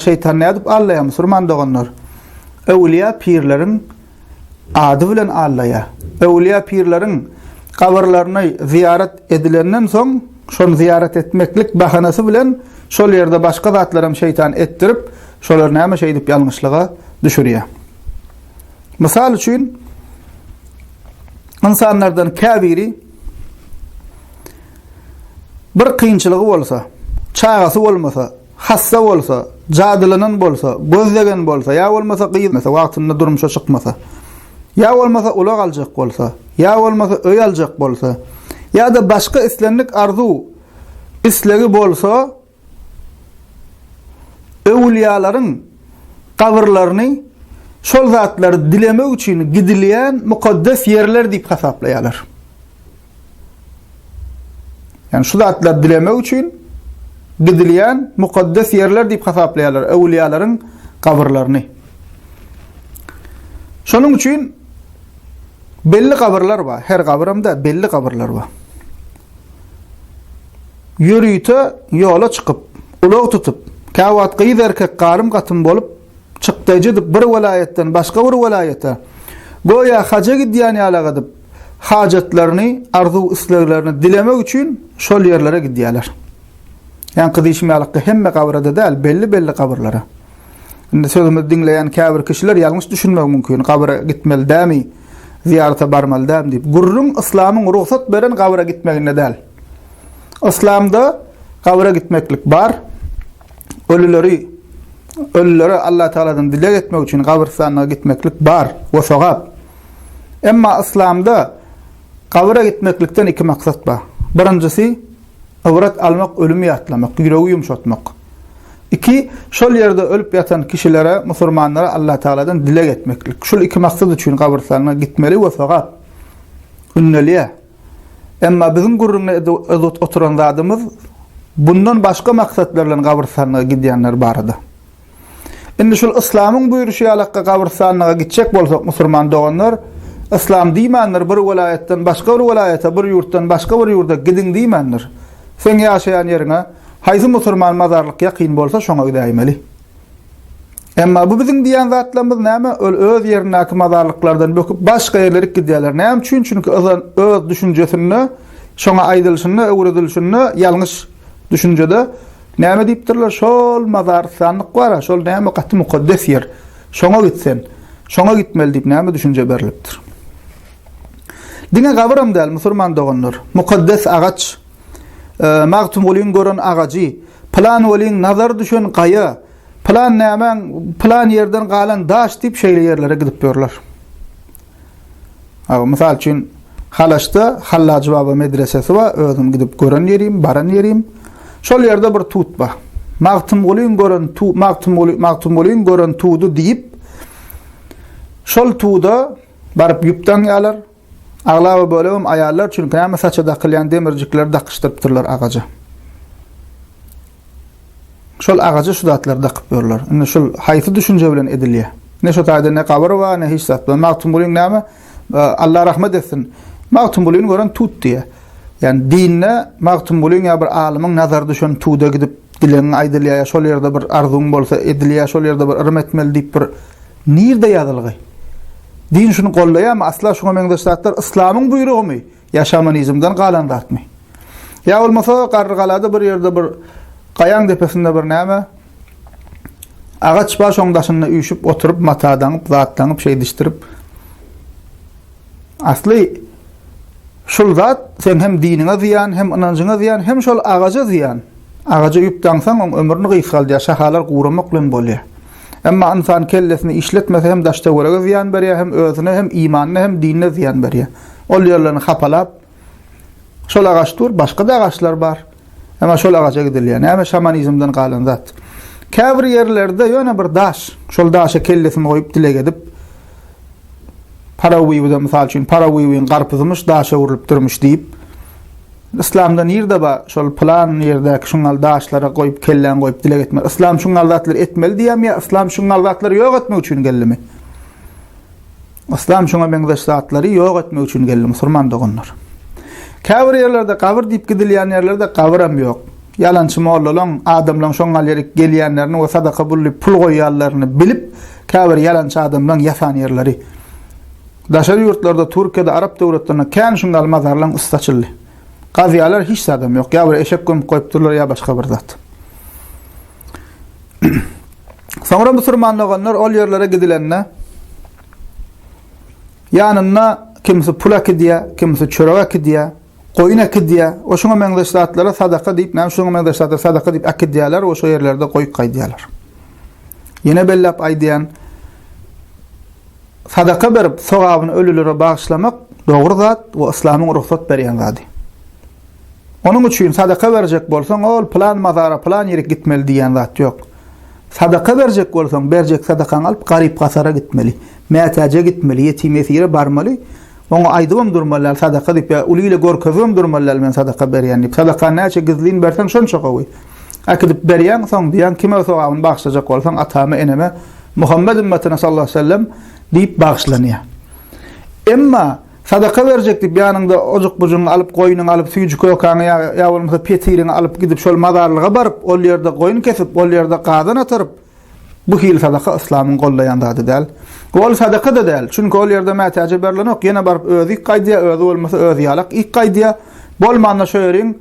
Şeytan ne edip Allah'a Müslüman doğanlar. Evliya pirlerin adı bilen Allah'a. Evliya pirlerin kabarlarını ziyaret edilenden son şonu ziyaret etmeklik bahanası bilen şol yerde başka zatlarım şeytan ettirip şolar näme şey edip yanlışlığa düşürüyor. Misal üçün insanlardan kabiri bir kıyınçılığı olsa, çağası olmasa, hassa olsa, cadılanan bolsa, gözlegen bolsa, ya olmasa kıyılmasa, vaktinde durmuşa çıkmasa, ya olmasa ulaq alacak bolsa, ya olmasa öy alacak bolsa, ya da başka islenlik arzu islegi bolsa, evliyaların kabirlerini şol zatları dilemek için gidileyen mukaddes yerler deyip hesaplayalar. Yani şu zatlar dilemek için gidileyen mukaddes yerler deyip hesaplayalar evliyaların kabirlerini. Şunun için belli kabirler var. Her kabirde belli kabirler var. Yürüyte yola çıkıp, ulaq tutup, kavat qıyız erkek qarım qatım bolup, çıqtaycı bir velayetten başka bir velayete, goya haca gidiyen yalağa edip, hacetlerini, arzu isteklerini dilemek için şol yerlere gidiyorlar. Yani qıdışmayalıqqa hemme qabirada değil, belli qabirlara. Şimdi sözümü dinleyen kabir kişiler yanlış düşünmek mümkün. Qabira gitmeli demi, ziyarete barmalı demi deyip. Gurrun İslam'ın ruhsat veren qabira gitmegine değil. İslam'da qabira gitmeklik var. Ölüleri Allah Teala'dan dilek etmek için qabirstanına gitmeklik var. Ve sogab. Emma İslam'da qabira gitmeklikten iki maksat var. Birincisi, avrat almak, ölümü yatlamak, yüreği yumşatmak. İki, şol yerde ölüp yatan kişilere, Müslümanlara Allah Teala'dan dilek etmeklik. Şol iki maksat için qabirstanına gitmeli ve sogab. Ünneliye. Emma bizim gurruna oturan zadımız bundan başka maksatlarla qabirstanına gidiyenler barıdı. Indi şol İslam'ın buyuruşu alaqqa qabirstanına gidecek bolsak Müslüman doğanlar, İslam diýmänler bir welayetten başka bir welayete, bir yurtdan başka bir yurda gidin diýmänler. Sen ýaşaýan ýerine haýsy Müslüman mazarlyk ýaqyn bolsa şoňa gidäýmeli. Emma bu bizim diýen zatlarymyz näme? Öz ýerindäki mazarlyklardan böküp başga ýerlere gidýärler. Näme üçin? Çünki öz düşünjesini, şoňa aýdylşyny, öwredilşyny ýalňyş düşünjede näme diýipdirler? Şol mazar sanlyk bar, şol näme gaty mukaddes ýer. Şoňa gitsen, şoňa gitmeli diýip näme düşünje berilipdir. Dine gabiram däl Müslüman doganlar. Mukaddes agaç, magtum bolýan gören agacy, plan bolýan nazar düşen gaýa, plan nämen, plan ýerden galan daş diýip şeýle ýerlere gidip ýörler. Misal üçin Halaşda Hallaj baba medresesi var, özüm gidip gören ýerim, baran ýerim. Şol ýerde bir tut bar. Magtum bolýan gören tudu diýip şol tuda barıp ýupdan ýalar. Aglawy bölüm aýallar çünki näme saçda qylýan demirjikler daqyşdyrypdyrlar agaja. Şol agaja şu zatlar daqyp ýörler. Indi şol haýsy düşünje bilen edilýär. Ne şu taýda ne qabr we ne hiç zat. Magtum bolýan näme? Allah rahmet etsin. Magtum bolýan gören tut diýär. Yani dinne magtum bolýan ýa bir alymyň nazar düşen tuda gidip dileňi aýdylýar, şol ýerde bir arzuň bolsa edilýär, şol ýerde bir irmetmeli diýip bir nirde ýazylgy. Din şunu gollaýar, asla şoňa meňdeşler İslamyň buyrugymy, ýaşamanizmden galan datmy. Ýa bolmasa gargalada bir ýerde bir gaýan depesinde bir näme? Agaç baş oňdaşyna üýşüp oturup matadanyp, zatlanyp, şey dişdirip asly şol zat sen hem dinine ziyan, hem inancına ziyan, hem şol agaja ziyan. Agaja ýupdansaň oň ömrüni gysgaldyar, şahalar guramak bilen bolýar. Emma insan kellesini işletmese hem daşta görege ziyan berýär, hem özüne, hem imanyna, hem dinine ziyan berýär. Ol ýerlerini hapalap, şol agaç dur, başga da agaçlar bar. Emma şol agaça gidilýär. Näme şamanizmden galan zat. Käbir ýerlerde ýöne bir daş, şol daşa kellesini goýup dilek edip, Parawiýde misal üçin parawiýin garpyzymyş daşa urulyp durmuş diýip İslamda nirde ba şol plan ýerdäki şuňal daşlara goýup kellen goýup dilek etmek. İslam şuňal zatlar etmeli diýem ýa İslam şuňal zatları ýok etmek üçin geldi. İslam şuňa meňdeş zatlary ýok etmek üçin geldi Müslüman doganlar. Käbir ýerlerde qabr diýip gidilýän ýerlerde qabram ýok. yalançy mollalan adamlaryň şoňa ýerik gelýänlerini we sadaka bulup pul goýýanlaryny bilip käbir yalançy adamlaryň ýasan ýerleri. Daşary ýurtlarda, Türkiýede, Arap döwletlerinde kän şunday mazarlaryň ustaçyly. Gaziýalar hiç adam ýok. Ýa bir eşek gömüp goýupdyrlar ýa başga bir zat. Sonra musulmanlar ol ýerlere gidilenne ýanyna kimisi pula kidýär, kimisi çörege kidýär, goýuna kidýär. O şoňa meňdeşdatlara sadaka diýip, näme şoňa meňdeşdatlara sadaka diýip akidýärler, o şo ýerlerde goýup gaýdýarlar. Ýene bellap aýdýan sadaka berip sogabyny ölülere bagşlamak dogry zat we İslamyň ruhsat berýän zady. Onun üçin sadaka berjek bolsaň, ol plan mazara, plan ýere gitmeli diýen zat ýok. Sadaka berjek bolsaň, berjek sadakaň alyp garyp gasara gitmeli, mätäje gitmeli, ýetim ýere barmaly. Oňa aýdywam durmalar sadaka diýip, uly ile görkezem durmalar men sadaka berýän diýip. Sadaka näçe gizlin bersen şonça gowy. Akydip berýän soň diýen kime sogabyny bagşlajak bolsaň, atamy eneme Muhammed ümmetine sallallahu aleyhi ve sellem diýip bagşlanýar. Emma sadaka berjek diýip ýanynda ojuk bujuny alyp goýunyny alyp süýjü kökany ýa bolmasa petirini alyp gidip şol mazarlyga baryp ol ýerde goýun kesip ol ýerde gadan atyryp bu hil sadaka İslamyň gollaýan zady däl. Ol sadaka da däl. Çünki ol ýerde mätäje berlenok ýene baryp özi gaýdýa, özi bolmasa özi ýalak ilk gaýdýa. Bolmanda şo ýerin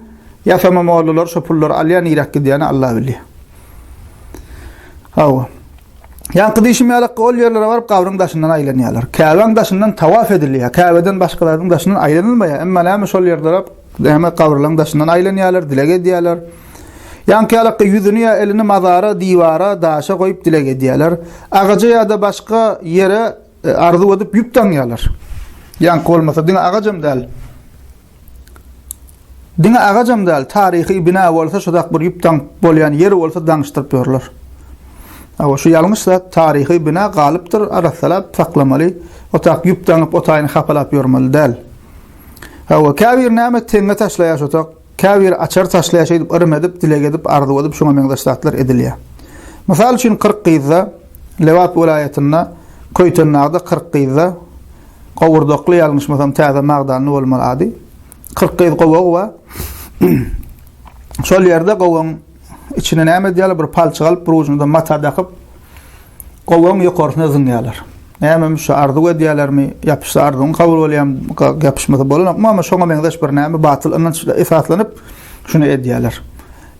ýasama mollalar, şo pullar alýan ýerek gidýäni Allah bilýär. Hawa ýa-ni işim ýalak ol ýerlere baryp gabryň daşyndan aýlanýarlar. Käbeň daşyndan tawaf edilýär. Käbeden başgalaryň daşyndan aýlanylmaýar. Emma näme şol ýerde näme gabryň daşyndan aýlanýarlar, dilek edýärler. Ýa-ni ýalak ýüzüni ýa elini mazara, diwara, daşa goýup dilek edýärler. Agaja ýa-da başga ýere arzu edip ýupdanýarlar. Ýa-ni bolmasa diňe agajam däl. Diňe agajam däl, taryhy bina bolsa şodak bir ýupdan bolýan ýeri bolsa daňyşdyryp ýörler. Awa şu ýalňyşsa taryhy bina galypdyr, arasalap saklamaly. Otak ýupdanyp otaýyny hapalap ýörmeli däl. Awa käbir näme teňe taşlaýar otak, käbir açar taşlaýar diýip ırm edip, dilek edip, arzu edip şoňa meňdeşdatlar edilýär. Mysal üçin 40 gyza Lewat vilayetinde Köýtennagda 40 gyza gowurdakly ýalňyşmasam täze magdany bolmaly ady. 40 gyz gowag we şol ýerde gowaň içine näme diýerler, bir palçyk alyp, bir ucundan mata dakyp gowaň ýokaryna zynýarlar. Näme şu arzu edýärlermi, ýapyşsa arzuny kabul bolýan, ýapyşmasa bolan, amma şoňa meňdeş bir näme batyl yndan ifatlanyp şunu edýärler.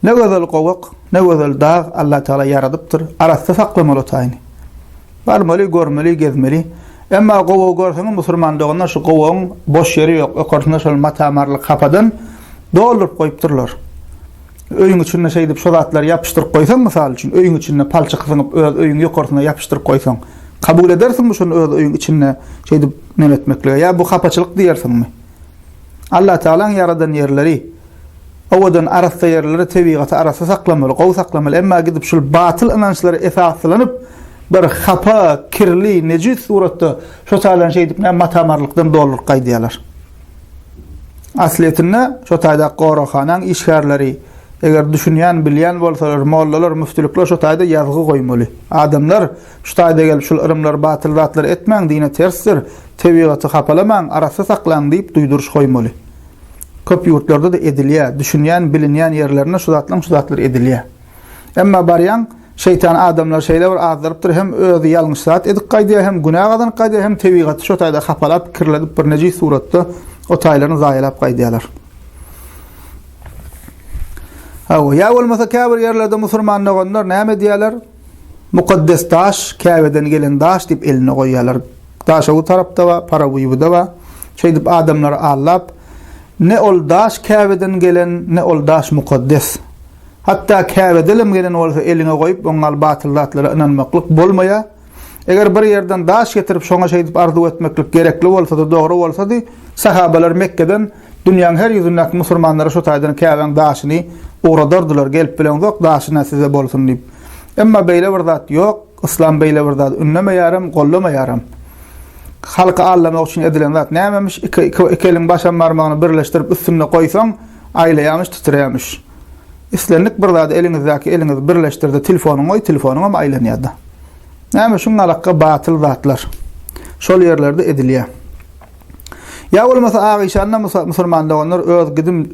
Ne gözel gowak, ne gözel dağ Allah Taala yaradypdyr, arasda saklamaly taýyny. Barmaly, görmeli, gezmeli. Emma gowaw görseň musulmandygyna şu gowaň boş ýeri ýok, ýokaryna şol matamarlyk kapadan doldurup goýupdyrlar. Öýüň içine şey dip şolatlar ýapyşdyryp goýsaň, mysal üçin öýüň içine palçyk syňyp öz öýüň ýokaryna ýapyşdyryp goýsaň, kabul edersiňmi şonu öz öýüň içine şey dip nemetmekle? Ya bu hapaçylyk diýersiňmi? Allah Taalaň yaradan ýerleri, owadan arasda ýerleri tebigaty arasda saklamaly, gowy saklamaly. Emma gidip şol batyl inançlary esaslanyp bir hapa, kirli, nejis suratda şo taýdan şey dip matamarlykdan dolduryp gaýdýarlar. Asliyetinde şo taýda goraxanaň işgärleri eger düşünýän, bilýän bolsalar, mollalar, müftülükler şo taýda ýazgy goýmaly. Adamlar şo taýda gelip şol ırımlar, batyl zatlar etmäň, dine tersdir, tebigaty hapalamaň, arasda saklaň diýip duýduruş goýmaly. Köp ýurtlarda da edilýär, düşünýän, bilinýän ýerlerine şo zatlar edilýär. Emma barýan şeytan adamlar şeyler azdyrypdyr, hem özi ýalňyş zat edip gaýdýar, hem günah gadan gaýdýar, hem tebigaty şo taýda hapalap, kirledip bir nejis suratda o taýlaryny zaýalap gaýdýarlar. Hawa ya bolmasa käbir ýerlerde musulmanlar näme diýerler? Mukaddes taş, Käbeden gelen taş diýip eline goýýarlar. Taşa bu tarapda we para buýuda we şey diýip adamlar allap, ne ol taş Käbeden gelen, ne ol taş mukaddes. Hatta Käbedelim gelen bolsa eline goýup oňal batyllatlary inanmaklyk bolmaýa. Eger bir ýerden taş getirip şoňa şey diýip arzu etmeklik gerekli bolsa da, dogry bolsa da, sahabalar Mekke'den dünýäň her ýerindäki musulmanlara şo taýdan Käbeň daşyny uğradardylar, gelip bilen zok daşyna size bolsun diýip. Emma beýle bir zat ýok, İslam beýle bir zat ünlemeýärem, gollamaýarem. Halka allamak üçin edilen zat nämemiş? Iki elin başan barmagyny birleşdirip üstüne goýsaň, aýlaýarmyş, titrýärmyş. İslenlik bir zat eliniz birleşdirdi, telefonuny goý, telefonuňa aýlanýardy. Näme şuňa alaka batyl zatlar. Şol ýerlerde edilýär. Ya bolmasa Aýşanyň musulmandygyny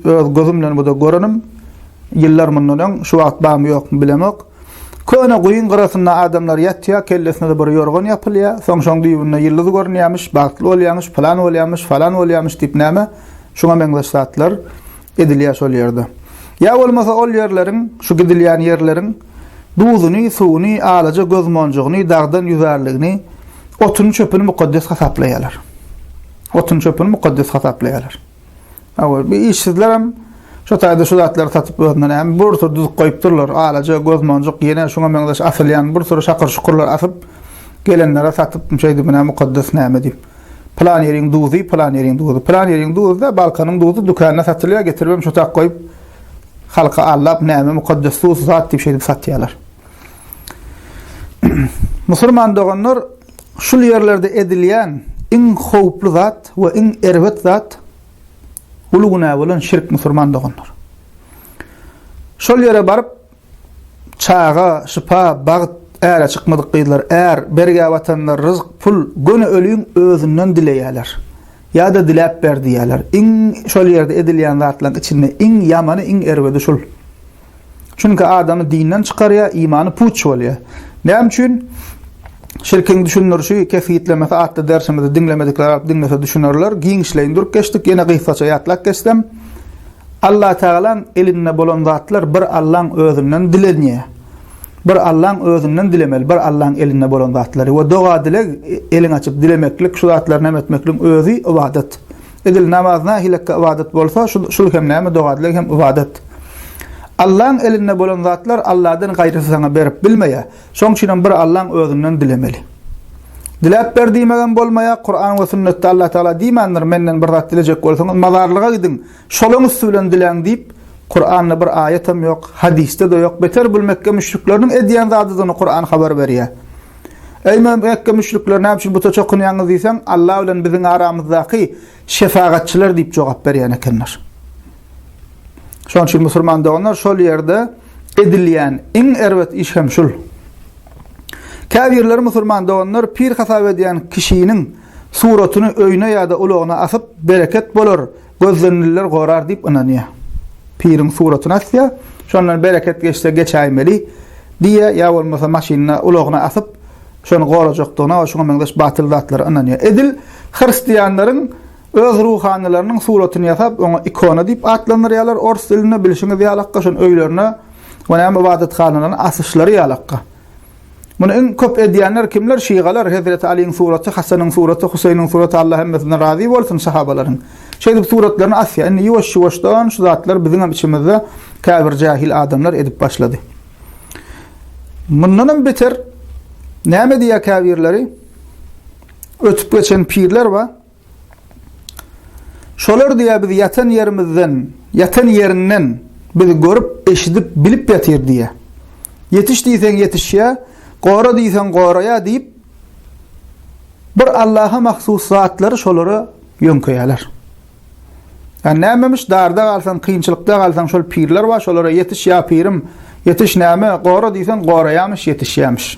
öz gözüm bilen bu da görenim. Yıllar mundan şu wagt bamy ýokmy bilemek. Köne goýun garasynda adamlar ýatýar, kellesine de bir ýorgan ýapylýar. Soň diýibinde ýyldyzy görnýärmiş, bagtly bolýarmış, plan bolýarmış, falan bolýarmış diýip näme? Şoňa meňzeşatlar edilýär şol ýerde. Ya bolmasa ol ýerleriň, şu gidilýän ýerleriň duzuny, suwuny, alaja gözmonjugyny, dagdan ýüzerligini, otuny çöpüni mukaddes hasaplaýarlar. Otun çöpüni mukaddes hasaplaýarlar. Awal bir işsizler hem şu taýda şu zatlar satyp öňüne hem bir tür düzük goýup durlar. Alaja gözmonjuk ýene şoňa meňzeş asylýan bir tür şakır şukurlar asyp gelenlere satyp şeýdi bilen mukaddes näme diýip. Plan ýeriň duzy, plan ýeriň duzy. Plan ýeriň duzy da balkanyň duzy dükanyna satylýar, getiribem şu tak goýup halka allap näme mukaddes duzy zat diýip şeýdi satýarlar. Musulman doganlar şul ýerlerde edilýän iň howply zat we iň erwet zat uluguna bolan şirk musulman doganlar. Şol ýere baryp çağa, şypa, bagyt ära çykmadyk gyýdylar. Berge watanlar rızk, pul, göne ölüň özünden dileýärler. Ya da dilep berdiýärler. Iň şol ýerde edilýän zatlaryň içinde iň ýamany, iň erwedi şol. Çünki adamy dinden çykarýar, imany puç bolýar. Näme üçin? Şirkin düşünürşi kefiyetlemesi atda dersimizde dinlemedikler dinlese düşünürler. Giň işleýin durup geçdik. Ýene gysgaça ýatlak geçdim. Allah Teala'nın elinde bolan zatlar bir Allah'ın özünden dilenýär. Bir Allah'ın özünden dilemeli. Bir Allah'ın elinde bolan zatlary. We doga dilek elin açyp dilemeklik, şu zatlaryny nämetmeklik özü ibadet. Edil namazyna hilek ibadet bolsa, şul hem näme doga dilek hem ibadet. Allah'ın elinde bolan zatlar Allah'dan gaýrysy sana berip bilmeýär. Şoň üçin bir Allah'ın özünden dilemeli. Dilep berdiýmegen bolmaýa, Kur'an we sünnetde Allah Taala diýmendir, menden bir zat dilejek bolsaňyz mazarlyga gidin. Şolaň üstünden dileň diýip Kur'an'da bir aýet hem ýok, hadiste de ýok. Beter bu Mekke müşrikleriniň edýän zadyny Kur'an habar berýär. Ey Mekke müşrikler, näme üçin bu ta çokunýaňyz diýsen, Allah bilen biziň aramyzdaky şefaatçiler diýip jogap berýän ekenler. Şoň üçin musulman doganlar şol ýerde edilýän iň erwet iş hem şul. Käbirler musulman doganlar pir hasap edýän kişiniň suratyny öýüne ýa-da ulagyna asyp bereket bolar, gözlenirler gorar diýip inanýar. Pirin suratyny asýar, şondan bereket geçse geçäýmeli diýe ýa bolmasa maşyna ulagyna asyp şonu gorajakdygyna we şoňa meňzeş batyl zatlar inanýar. Edil hristiýanlaryň öz ruhanylarynyň suratyny ýasap oňa ikona diýip atlanyrýarlar. Ors dilini bilişiňiz ýalakka şon öýlerine we näme ibadethanalaryny asyşlary ýalakka. Bunu en köp edýänler kimler? Şiigalar, Hazreti Ali'nin suraty, Hasanyň suraty, Husaýnyň suraty, Allah hemmesinden razy bolsun sahabalaryň. Şeýdip suratlaryny asýa, indi ýuwaş-ýuwaşdan şu zatlar biziň hem içimizde käbir jahil adamlar edip başlady. Mundan beter näme diýär käbirleri? Ötüp geçen pirler wa şolar diýär biz ýatan ýerimizden, ýatan ýerinden bizi görüp, eşidip, bilip ýatyr diýär. Yetiş diýsen yetişýär, gora diýsen goraya diýip bir Allah'a mahsus zatlary şolary ýönkeýärler. Yani nämemiş darda galsan, kynçylykda galsan şol pirler wa şolara yetiş ýa pirim, yetiş näme, gora diýsen goraýamyş, yetişýämiş.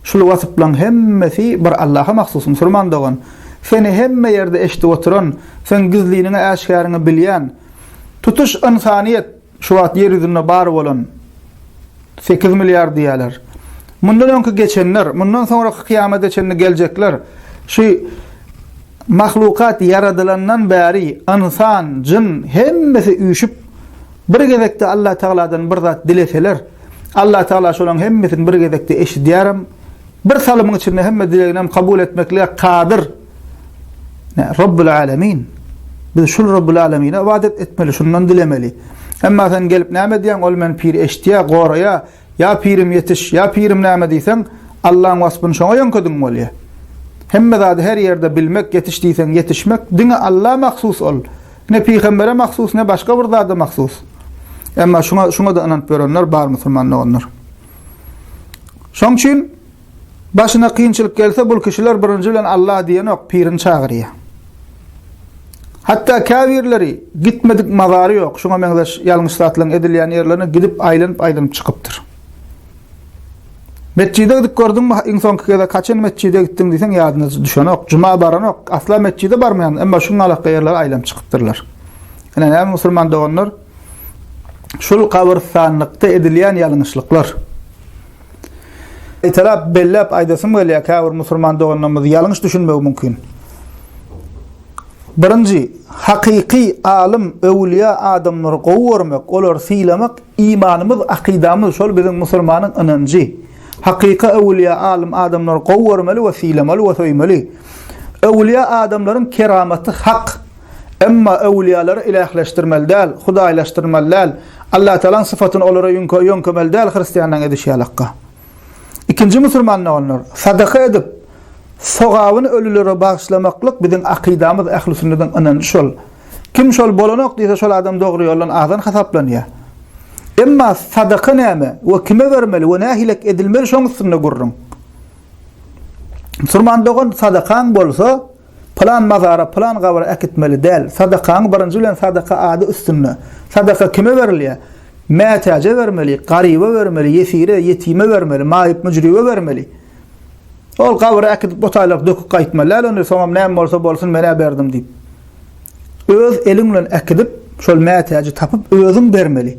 Şol wasyp bilen hemmesi bir Allah'a mahsus musulman dogan. Seni hemme ýerde eşdip oturan, sen gizliliğini, aşkaryny bilýän, tutuş insaniýet şu wagt ýer ýüzünde bar bolan 8 milyar diýerler. Mundan öňkü geçenler, mundan sonra kıyamet geçenler geljekler. Şu mahlukat yaradylandan bäri insan, jin hemmesi üýşüp bir gezekde Allah Taala'dan bir zat dileseler, Allah Taala şolaň hemmesini bir gezekde eşidýärem. Bir salymyň içinde hemme dilegini kabul etmekle kadir. Rabbul alamin. Biz şol Rabbul alamine ibadet etmeli, şundan dilemeli. Emma sen gelip näme diýen, ol men pir eşdiýä, goraya, ya pirim yetiş, ya pirim näme diýsen, Allah'ın wasbyny şoňa ýönkedin bolýar. Hemme zady her ýerde bilmek, yetiş diýsen yetişmek, diňe Allah mahsus ol. Ne peýgambere mahsus, ne başga bir zada mahsus. Emma şoňa da inanıp berenler bar musulmanlar. Şoň üçin başyna kynçylyk gelse bul kişiler birinji bilen Allah diýen ok, pirini çagyrýar. Hatta käbirleri gitmedik mazary ýok. Şoňa meňzeş ýalňyş zatlaryň edilýän ýerlerine gidip aýlanyp çykypdyr. Mescide gidip gördüňmi, insan kıda kaçan mescide gitdiň diýsen ýadyna düşenok, juma baranok, asla mescide barmaýan, emma şuň alaka ýerlere aýlanyp çykypdyrlar. Näme musulman doganlar? şul kabirstanlykda edilýän ýalňyşlyklar. Etalap bellep aýdasym gelýär käbir musulman doganymyz ýalňyş düşünmek mümkin. Birinji, hakyky alim, öwliýa adamlary gowurmak, olar sylamak imanymyz, akydamyz şol biziň musulmanyň ynanjy. Hakyky öwliýa alim adamlary gowurmaly we sylamaly we söýmeli. Öwliýa adamlaryň keramaty hak. Emma öwliýalary ilahlaşdyrmaly däl, hudaýlaşdyrmaly däl. Allah Taala'nın sıfatyny olara ýönkemäli däl hristiýanlaryň edişýälakka. İkinji musulmanlar onlar sadaka edip sogawyny ölülere bagşlamaklyk biziň akydamyz ähli sünnetiň ynanjy şol. Kim şol bolanok diýse şol adam dogry ýoldan azan hasaplanýar. Emma sadaka näme we kime bermeli we nähilek edilmeli şoňsyny gurrun. Musulman dogan sadakaň bolsa plan mazara, plan gawra akitmeli däl. Sadakaň birinji bilen sadaka ady üstünde. Sadaka kime berilýär? Mätäje vermeli, garyba vermeli, yesire, yetime vermeli, maýyp müjribe vermeli. Ol gawra akitip botaýlap döküp gaýtmalar, onu soňam näme bolsa bolsun mene berdim diýip. Öz eliň bilen akitip şol mätäje tapyp özüň bermeli.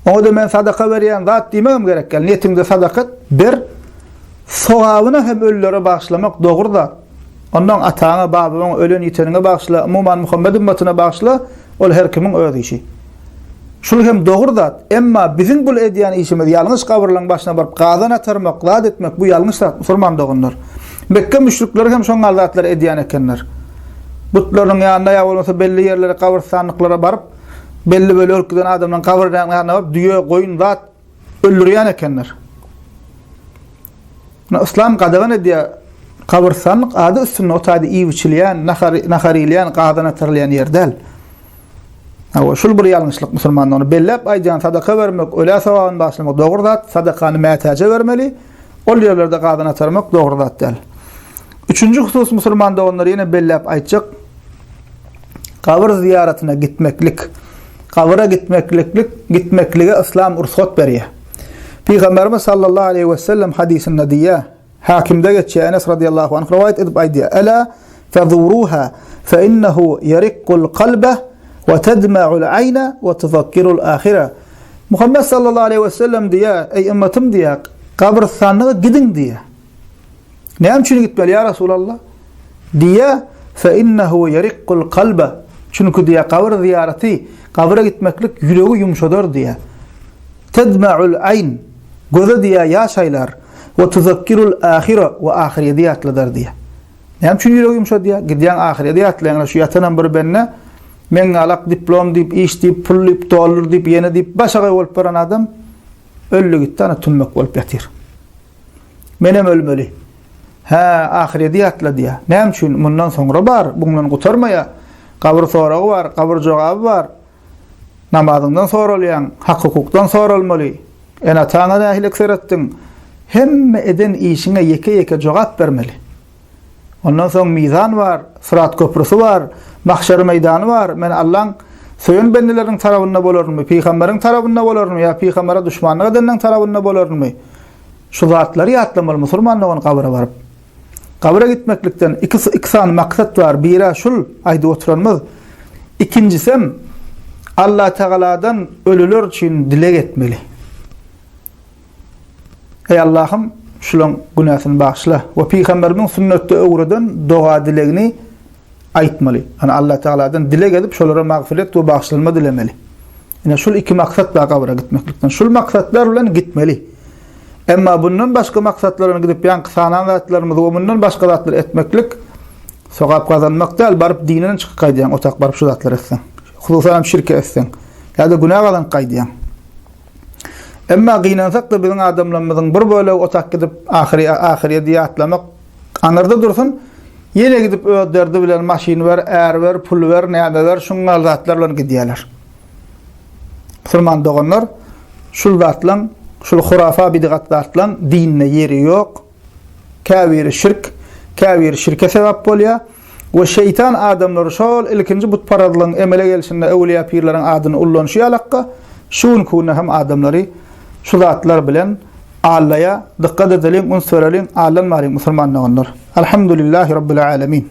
O da men sadaka berýän zat diýmegim gerek. Niýetiňde sadaka ber, sogawyny hem ölülere bagşlamak dogry da. Ondan ataňa, babaňa, ölen ýetenine bagşla, umman Muhammed ümmetine bagşla, ol her kimiň öz işi. Şol hem dogry da. Emma biziň bu edýän işimiz ýalňyş gabyrlaryň başyna baryp gazan atarmak, zat etmek bu ýalňyş zat musulman doganlar. Mekke müşrikleri hem şoň zatlar edýän ekenler. Butlaryň ýanynda ýa bolmasa belli ýerlere gabyrstanlyklara baryp belli böyle ölküden adamdan kabirden barıp düýe goýun zat öldürýän ekenler. İslam gadagan edýär kabirstanlyk ady üstünde otady iýiçilýän, naharilýän, gadan atyrylýan ýerdel. Awa şol bir ýalňyşlyk musulmanlaryny bellep aýdan sadaka bermek, öle sawabyny başlamak dogry zat, sadakany mätäje bermeli, ol ýerlerde gadan atyrmak dogry zat däl. Üçüncü husus musulmanda onları ýene bellep aýtjak. Kabir ziyaretine gitmeklik. Kabira gitmeklige İslam ursat berýär. Peygamberimiz sallallahu aleyhi ve sellem hadisinde diýär. Hakimde geçýär Enes radıyallahu anh rivayet edip aýdýar: "Ala fazuruha fa innahu yariqqul qalba ve tadma'ul ayna ve tufakkirul ahire." Muhammed sallallahu aleyhi ve sellem diýär: "Ey ümmetim diýär, kabirstanlyga gidin" diýär. Näme üçin gitmeli ya Resulallah? Diýär: "Fa innahu yariqqul qalba." Çünkü diýär kabir ziyareti, kabire gitmeklik ýüregi ýumşadar diýär. Tadma'ul ayn, göze diýär ýaşaýlar, we tuzakkirul ahire we ahireti ýatladar diýär. Näme üçin ýüregi ýumşad diýär? Gidýän ahireti ýatlaýan şu ýatanan bir benne men alak diplom diýip, iş diýip, pul diýip, dolar diýip, ýene diýip başga bolup baran adam öllü gitdi ana tünmek bolup ýatyr. Menem ölmeli. Ha, ahireti ýatla diýär. Näme üçin? Mundan soňra bar, bundan gutarmaýa. Kabir soragy bar, kabir jogaby bar. Namazyňdan soralýan, hak hukukdan soralmaly. Ene taňa nähilek seretdiň. Hemme eden işine yeke jogap bermeli. Ondan soň mizan bar, sırat köprüsü bar, mahşer meýdany bar. Men Allah'ın söýen bendeleriň tarabynda bolarmy, peýgamberiň tarabynda bolarmy, ýa peýgambere düşmanlyk edenden tarabynda bolarmy? Şu zatlary ýatlamaly musulmanlaryň kabira baryp. Kabira gitmeklikden iki san maksat var. Biri şul aýdyp oturanmaz. İkincisi Allah Teala'dan ölüler için dilek etmeli. Ey Allah'ım şulun günahsyny bağışla. Ve Peýgamberiň sünnetde öwreden doga dilegini aýtmaly. Yani Allah Teala'dan dilek edip şolara magfiret we bağışlanma dilemeli. Ine şul iki maksat var kabira gitmeklikden. Şul maksatlar bilen gitmeli. Emma bundan başka maksatlaryny gidip ýan kısanan zatlarymyz we bundan başka zatlar etmeklik sogap kazanmak däl, baryp dinini çykyp gaýdýan otak baryp şu zatlar etsen. Hususan şirke etsen. Ya da günah galan gaýdýan. Emma gynansak da biziň adamlarymyzyň bir bölegi otak gidip ahireti ýatlamak anarda dursun. Ýene gidip öderdi bilen maşin ber, är ber, pul ber, näme ber, şuňal zatlar bilen gidýärler. Musulman doganlar şul zatlar şul hurafa bid'atlardan dinne yeri yok. Kavir şirke sebep bolýar. We şeytan adamlar şol ilkinji but paradlyň emele gelişinde ewliya pirleriň adyny ullanýarlar. Şuň kuna hem adamlary şu zatlar bilen Allah'a dikkat edelim, onu söyleyelim, Allah'ın musulmanlar. Elhamdülillahi Rabbil alemin.